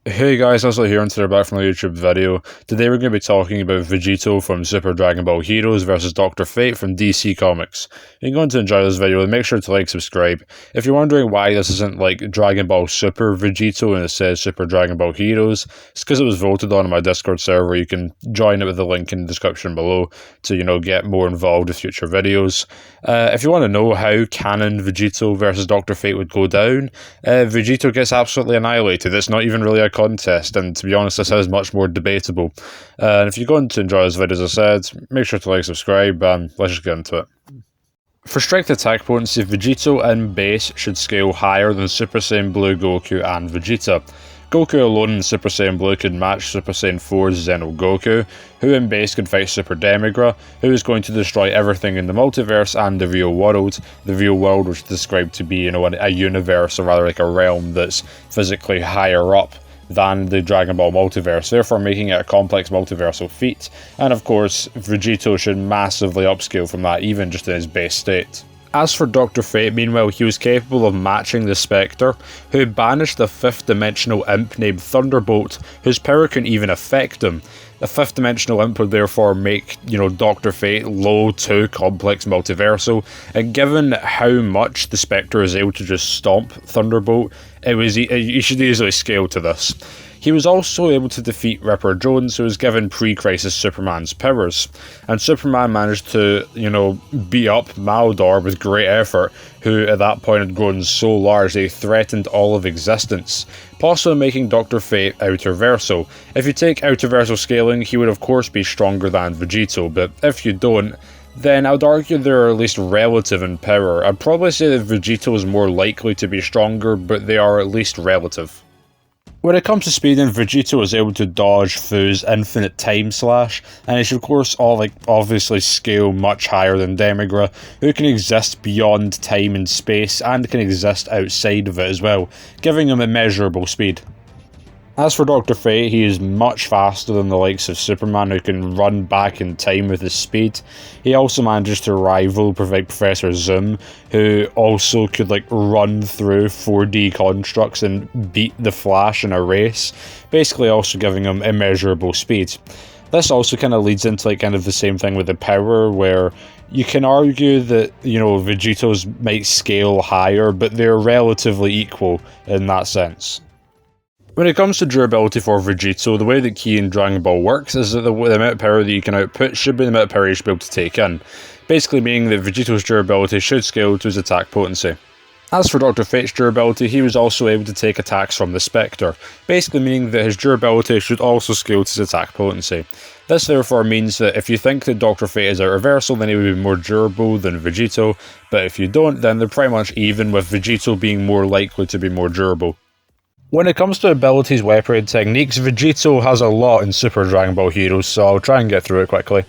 Hey guys, also here and today back from the YouTube video. Today we're going to be talking about Vegito from Super Dragon Ball Heroes versus Dr. Fate from DC Comics. You're going to enjoy this video and make sure to like, subscribe. If you're wondering why this isn't like Dragon Ball Super Vegito and it says Super Dragon Ball Heroes, it's because it was voted on my Discord server. You can join it with the link in the description below to, get more involved with future videos. If you want to know how canon Vegito versus Dr. Fate would go down, Vegito gets absolutely annihilated. It's not even really a contest, and to be honest, this is much more debatable. And if you're going to enjoy this video, as I said, make sure to like, subscribe, and let's just get into it. For strength attack potency, Vegito in base should scale higher than Super Saiyan Blue Goku and Vegeta. Goku alone in Super Saiyan Blue could match Super Saiyan 4's Xeno Goku, who in base could fight Super Demigra, who is going to destroy everything in the multiverse and the real world. The real world which is described to be, a universe, or rather like a realm that's physically higher up than the Dragon Ball multiverse, therefore making it a complex multiversal feat. And of course, Vegito should massively upscale from that, even just in his base state. As for Dr. Fate, meanwhile, he was capable of matching the Spectre, who banished the 5th dimensional imp named Thunderbolt, whose power couldn't even affect him. The 5th dimensional imp would therefore make, Dr. Fate low to complex multiversal, and given how much the Spectre is able to just stomp Thunderbolt, he should easily scale to this. He was also able to defeat Ripper Jones, who was given pre-Crisis Superman's powers, and Superman managed to, beat up Maldor with great effort, who at that point had grown so large they threatened all of existence, possibly making Dr. Fate outerversal. If you take outerversal scaling, he would of course be stronger than Vegito, but if you don't, then I would argue they're at least relative in power. I'd probably say that Vegito is more likely to be stronger, but they are at least relative. When it comes to speeding, Vegito is able to dodge Fu's infinite time slash, and he should of course obviously scale much higher than Demigra, who can exist beyond time and space and can exist outside of it as well, giving him immeasurable speed. As for Dr. Fate, he is much faster than the likes of Superman, who can run back in time with his speed. He also manages to rival Professor Zoom, who also could run through 4D constructs and beat the Flash in a race, basically also giving him immeasurable speed. This also kind of leads into the same thing with the power, where you can argue that, Vegito's might scale higher, but they're relatively equal in that sense. When it comes to durability for Vegito, the way that Ki in Dragon Ball works is that the amount of power that you can output should be the amount of power you should be able to take in, basically meaning that Vegito's durability should scale to his attack potency. As for Dr. Fate's durability, he was also able to take attacks from the Spectre, basically meaning that his durability should also scale to his attack potency. This therefore means that if you think that Dr. Fate is outerversal, then he would be more durable than Vegito, but if you don't, then they're pretty much even, with Vegito being more likely to be more durable. When it comes to abilities, weaponry, and techniques, Vegito has a lot in Super Dragon Ball Heroes, so I'll try and get through it quickly.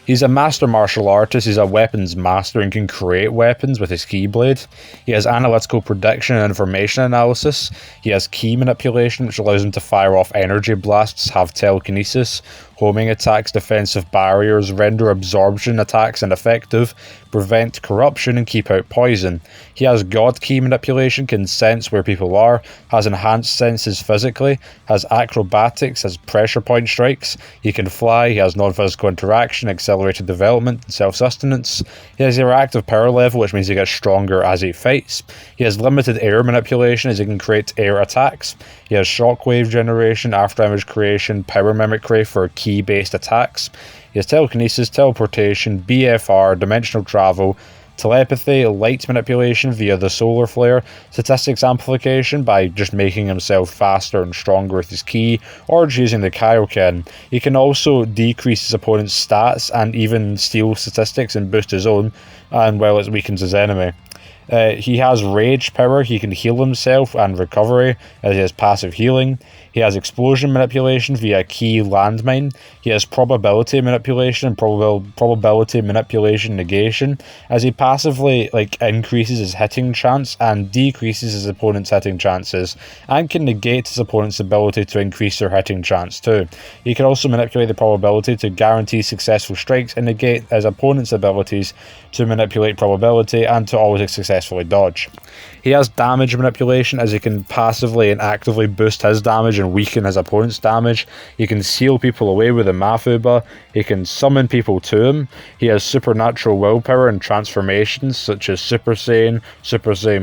He's a master martial artist, he's a weapons master and can create weapons with his Keyblade. He has analytical prediction and information analysis. He has Ki manipulation, which allows him to fire off energy blasts, have telekinesis, homing attacks, defensive barriers, render absorption attacks ineffective, prevent corruption, and keep out poison. He has God Ki manipulation, can sense where people are, has enhanced senses physically, has acrobatics, has pressure point strikes, he can fly, he has non-physical interaction, accelerated development, and self-sustenance. He has a reactive power level, which means he gets stronger as he fights. He has limited air manipulation, as he can create air attacks. He has shockwave generation, after image creation, power mimicry for Ki-based attacks. He has telekinesis, teleportation, BFR, dimensional travel, telepathy, light manipulation via the solar flare, statistics amplification by just making himself faster and stronger with his Ki, or just using the Kaioken. He can also decrease his opponent's stats and even steal statistics and boost his own, and it weakens his enemy. He has rage power, he can heal himself and recovery, as he has passive healing. He has explosion manipulation via Ki landmine. He has probability manipulation and probability manipulation negation, as he passively increases his hitting chance and decreases his opponent's hitting chances, and can negate his opponent's ability to increase their hitting chance too. He can also manipulate the probability to guarantee successful strikes and negate his opponent's abilities to manipulate probability and to always successfully dodge. He has damage manipulation, as he can passively and actively boost his damage and weaken his opponent's damage. He can seal people away with a Mafuba. He can summon people to him. He has supernatural willpower and transformations such as Super Saiyan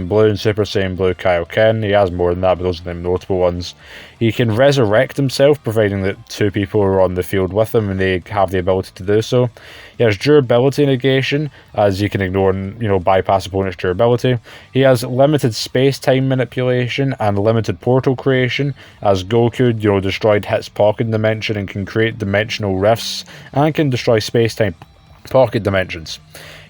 Blue, and Super Saiyan Blue Kaioken. He has more than that, but those are the notable ones. He can resurrect himself, providing that two people are on the field with him and they have the ability to do so. He has durability negation, as he can ignore and bypass opponent's durability. He has limited space-time manipulation and limited portal creation, as Goku destroyed Hit's pocket dimension and can create dimensional rifts and can destroy space-time pocket dimensions.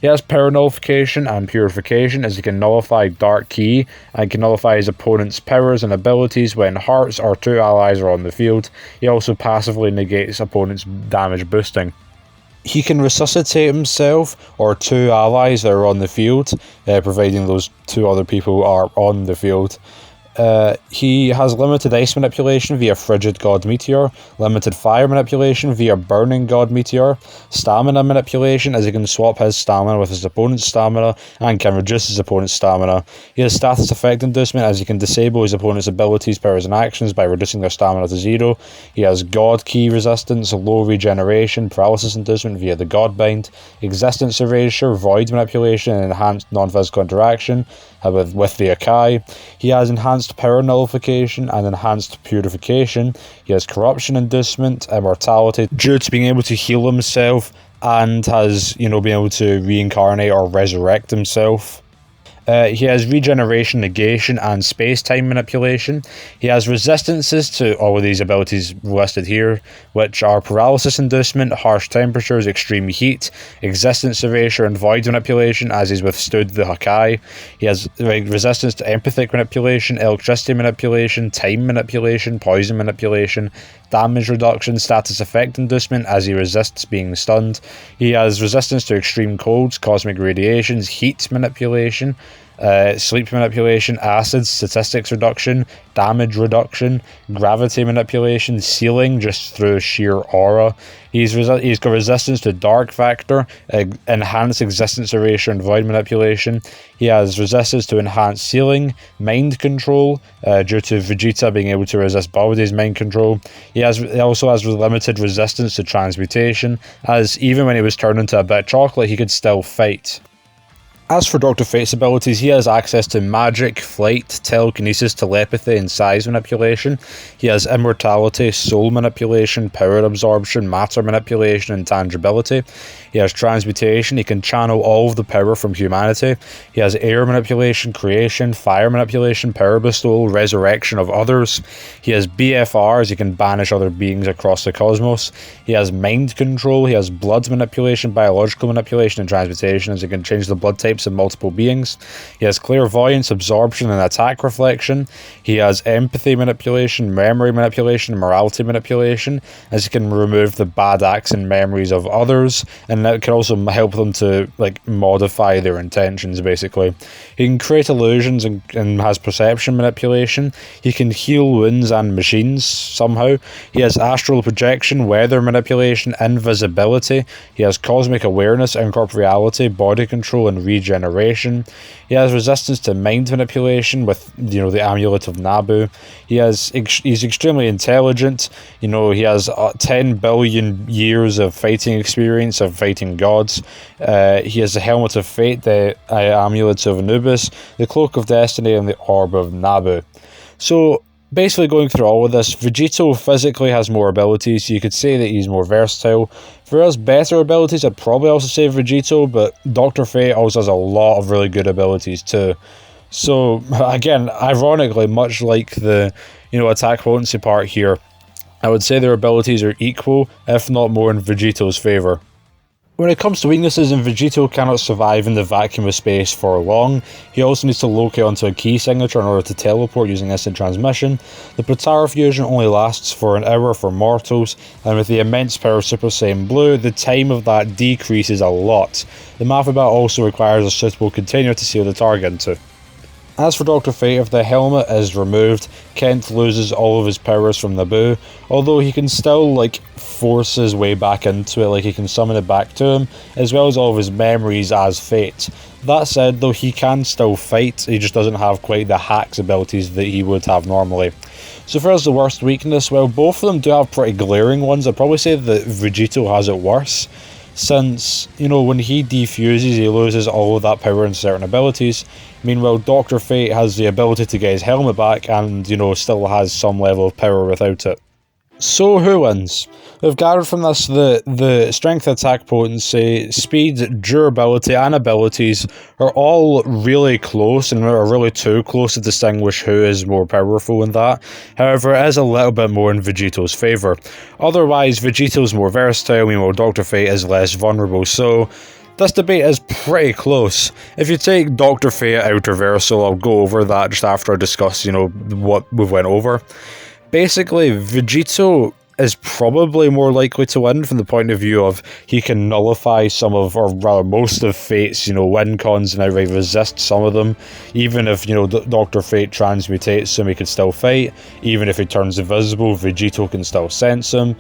He has power nullification and purification, as he can nullify Dark Ki and can nullify his opponent's powers and abilities when Hearts or two allies are on the field. He also passively negates opponent's damage boosting. He can resuscitate himself or two allies that are on the field, providing those two other people are on the field. He has limited ice manipulation via Frigid God Meteor, limited fire manipulation via Burning God Meteor, stamina manipulation, as he can swap his stamina with his opponent's stamina and can reduce his opponent's stamina. He has status effect inducement, as he can disable his opponent's abilities, powers and actions by reducing their stamina to 0. He has God Key resistance, low regeneration, paralysis inducement via the God Bind, existence erasure, void manipulation and enhanced non-physical interaction with the Akai. He has enhanced power nullification and enhanced purification. He has corruption inducement, immortality, due to being able to heal himself, and has, being able to reincarnate or resurrect himself. He has regeneration, negation, and space-time manipulation. He has resistances to all of these abilities listed here, which are paralysis inducement, harsh temperatures, extreme heat, existence erasure, and void manipulation, as he's withstood the Hakai. He has resistance to empathic manipulation, electricity manipulation, time manipulation, poison manipulation, damage reduction, status effect inducement, as he resists being stunned. He has resistance to extreme colds, cosmic radiations, heat manipulation, sleep manipulation, acid, statistics reduction, damage reduction, gravity manipulation, sealing just through sheer aura. He's got resistance to dark factor, enhanced existence erasure and void manipulation. He has resistance to enhanced sealing, mind control, due to Vegeta being able to resist Baldi's mind control. He also has limited resistance to transmutation, as even when he was turned into a bit of chocolate, he could still fight. As for Dr. Fate's abilities, he has access to magic, flight, telekinesis, telepathy, and size manipulation. He has immortality, soul manipulation, power absorption, matter manipulation, and tangibility. He has transmutation. He can channel all of the power from humanity. He has air manipulation, creation, fire manipulation, power bestowal, resurrection of others. He has BFR, as he can banish other beings across the cosmos. He has mind control. He has blood manipulation, biological manipulation, and transmutation, as he can change the blood types of multiple beings. He has clairvoyance, absorption, and attack reflection. He has empathy manipulation, memory manipulation, and morality manipulation, as he can remove the bad acts and memories of others, and that can also help them to modify their intentions, basically. He can create illusions and has perception manipulation. He can heal wounds and machines somehow. He has astral projection, weather manipulation, invisibility. He has cosmic awareness, incorporeality, body control, and regeneration. He has resistance to mind manipulation with the amulet of Nabu. He's extremely intelligent. He has 10 billion years of fighting experience of fighting gods. He has the helmet of fate, the amulets of Anubis, the cloak of destiny, and the orb of Nabu. So basically, going through all of this, Vegito physically has more abilities, so you could say that he's more versatile. For us, better abilities, I'd probably also say Vegito, but Dr. Fate also has a lot of really good abilities too. So, again, ironically, much like the attack potency part here, I would say their abilities are equal, if not more, in Vegito's favour. When it comes to weaknesses, Vegito cannot survive in the vacuum of space for long. He also needs to locate onto a key signature in order to teleport using instant transmission. The Potara Fusion only lasts for an hour for mortals, and with the immense power of Super Saiyan Blue, the time of that decreases a lot. The Mafuba also requires a suitable container to seal the target into. As for Dr. Fate, if the helmet is removed, Kent loses all of his powers from Nabu, although he can still, like, force his way back into it, like he can summon it back to him, as well as all of his memories as Fate. That said, though, he can still fight, he just doesn't have quite the hacks abilities that he would have normally. So far as the worst weakness, well, both of them do have pretty glaring ones. I'd probably say that Vegito has it worse, since, you know, when he defuses, he loses all of that power and certain abilities. Meanwhile, Dr. Fate has the ability to get his helmet back and, you know, still has some level of power without it. So who wins? We've gathered from this that the strength, attack, potency, speed, durability and abilities are all really close and are really too close to distinguish who is more powerful in that. However, it is a little bit more in Vegito's favour. Otherwise, Vegito's more versatile, meanwhile Dr. Fate is less vulnerable, so this debate is pretty close. If you take Dr. Fate out of reversal, I'll go over that just after I discuss, you know, what we've went over. Basically, Vegito is probably more likely to win from the point of view of he can nullify some of, or rather most of Fate's, you know, win cons and outright resist some of them. Even if, you know, Dr. Fate transmutates him, he can still fight. Even if he turns invisible, Vegito can still sense him.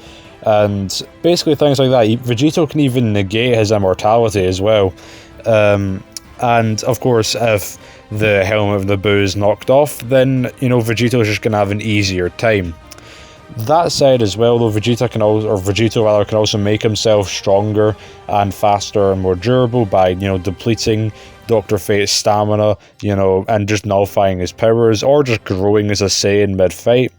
And basically things like that. Vegito can even negate his immortality as well. And of course, if the helmet of Nabu is knocked off, then, you know, Vegito's just going to have an easier time. That said as well, though, Vegito can also make himself stronger and faster and more durable by, you know, depleting Dr. Fate's stamina, you know, and just nullifying his powers, or just growing as a Saiyan mid-fight.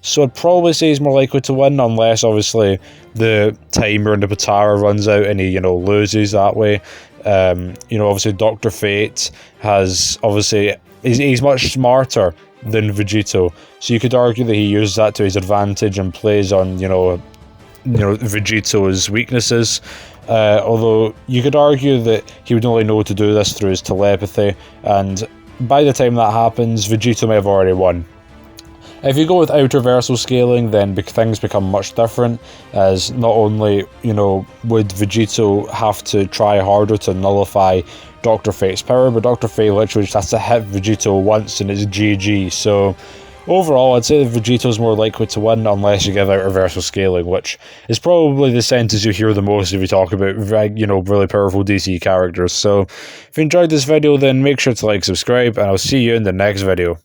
So I'd probably say he's more likely to win, unless obviously the timer in the Potara runs out and he, you know, loses that way. You know, obviously Dr. Fate has, obviously, he's much smarter than Vegito, so you could argue that he uses that to his advantage and plays on, you know, Vegito's weaknesses. Although you could argue that he would only know to do this through his telepathy, and by the time that happens, Vegito may have already won. If you go with outer reversal scaling, then things become much different, as not only, you know, would Vegito have to try harder to nullify Dr. Fate's power, but Dr. Fate literally just has to hit Vegito once and it's GG. So overall, I'd say that Vegito's more likely to win unless you give out reversal scaling, which is probably the sentence you hear the most if you talk about, you know, really powerful DC characters. So if you enjoyed this video, then make sure to like, subscribe, and I'll see you in the next video.